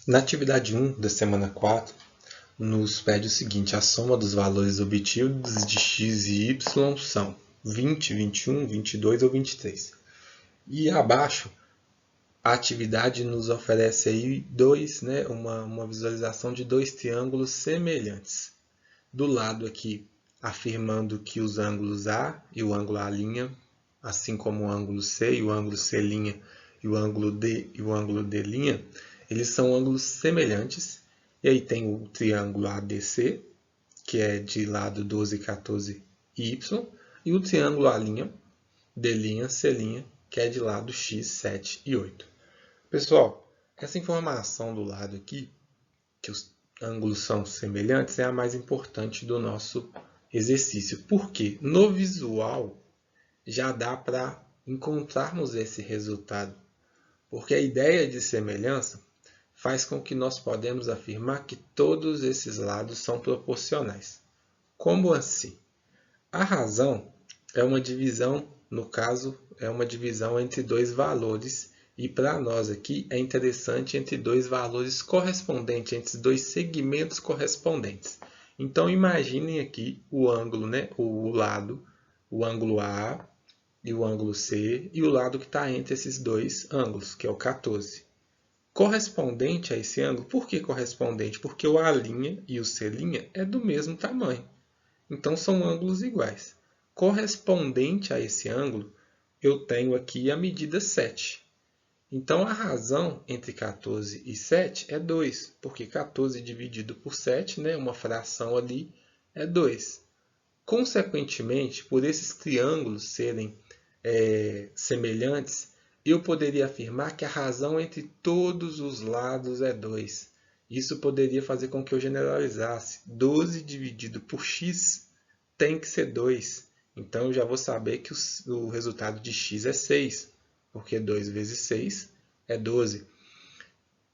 Na atividade 1 da semana 4, nos pede o seguinte: a soma dos valores obtidos de x e y são 20, 21, 22 ou 23. E abaixo, a atividade nos oferece aí uma visualização de dois triângulos semelhantes. Do lado aqui, afirmando que os ângulos A e o ângulo A', assim como o ângulo C e o ângulo C' e o ângulo D e o ângulo D', eles são ângulos semelhantes. E aí tem o triângulo ADC, que é de lado 12, 14 y, e o triângulo A', D', C', que é de lado x, 7 e 8. Pessoal, essa informação do lado aqui, que os ângulos são semelhantes, é a mais importante do nosso exercício. Porque no visual já dá para encontrarmos esse resultado. Porque a ideia de semelhança faz com que nós podemos afirmar que todos esses lados são proporcionais. Como assim? A razão é uma divisão, no caso, é uma divisão entre dois valores, e para nós aqui é interessante entre dois valores correspondentes, entre dois segmentos correspondentes. Então imaginem aqui o ângulo, o ângulo A e o ângulo C, e o lado que está entre esses dois ângulos, que é o 14. Correspondente a esse ângulo, por que correspondente? Porque o A' e o C' é do mesmo tamanho. Então são ângulos iguais. Correspondente a esse ângulo, eu tenho aqui a medida 7. Então a razão entre 14 e 7 é 2, porque 14 dividido por 7, uma fração ali, é 2. Consequentemente, por esses triângulos serem semelhantes, eu poderia afirmar que a razão entre todos os lados é 2. Isso poderia fazer com que eu generalizasse. 12 dividido por x tem que ser 2. Então, eu já vou saber que o resultado de x é 6, porque 2 vezes 6 é 12.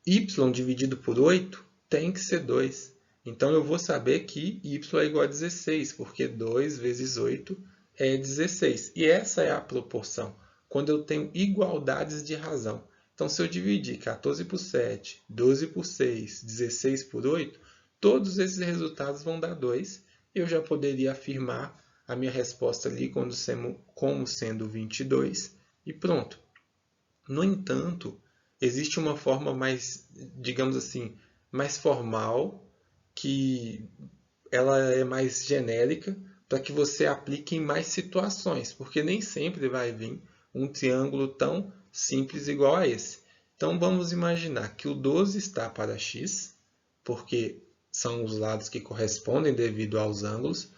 Y dividido por 8 tem que ser 2. Então, eu vou saber que y é igual a 16, porque 2 vezes 8 é 16. E essa é a proporção, quando eu tenho igualdades de razão. Então, se eu dividir 14 por 7, 12 por 6, 16 por 8, todos esses resultados vão dar 2. Eu já poderia afirmar a minha resposta ali como sendo 22 e pronto. No entanto, existe uma forma mais, digamos assim, mais formal, que ela é mais genérica, para que você aplique em mais situações, porque nem sempre vai vir um triângulo tão simples igual a esse. Então vamos imaginar que o 12 está para x, porque são os lados que correspondem devido aos ângulos,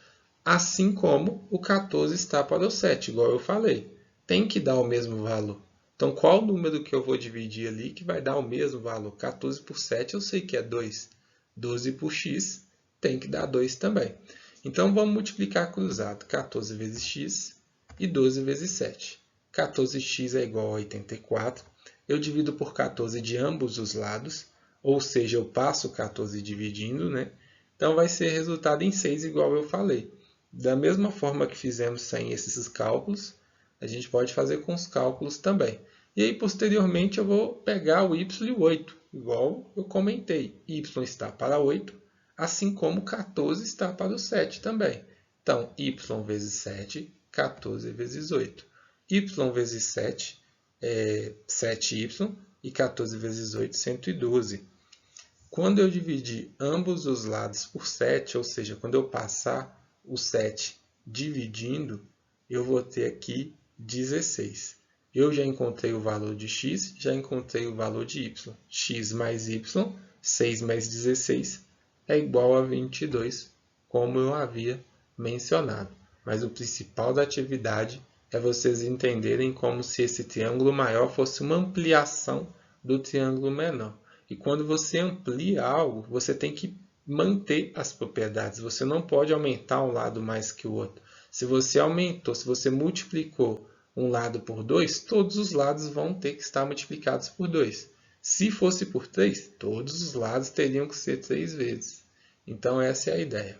assim como o 14 está para o 7, igual eu falei. Tem que dar o mesmo valor. Então qual o número que eu vou dividir ali que vai dar o mesmo valor? 14 por 7 eu sei que é 2. 12 por x tem que dar 2 também. Então, vamos multiplicar cruzado. 14 vezes x e 12 vezes 7. 14x é igual a 84. Eu divido por 14 de ambos os lados, ou seja, eu passo 14 dividindo, Então, vai ser resultado em 6, igual eu falei. Da mesma forma que fizemos sem esses cálculos, a gente pode fazer com os cálculos também. E aí, posteriormente, eu vou pegar o y e o 8, igual eu comentei. Y está para 8. Assim como 14 está para o 7 também. Então, y vezes 7, 14 vezes 8. Y vezes 7 é 7y e 14 vezes 8, 112. Quando eu dividir ambos os lados por 7, ou seja, quando eu passar o 7 dividindo, eu vou ter aqui 16. Eu já encontrei o valor de x, já encontrei o valor de y. X mais y, 6 mais 16, é igual a 22, como eu havia mencionado. Mas o principal da atividade é vocês entenderem como se esse triângulo maior fosse uma ampliação do triângulo menor. E quando você amplia algo, você tem que manter as propriedades. Você não pode aumentar um lado mais que o outro. Se você aumentou, se você multiplicou um lado por 2, todos os lados vão ter que estar multiplicados por 2. Se fosse por 3, todos os lados teriam que ser 3 vezes. Então, essa é a ideia.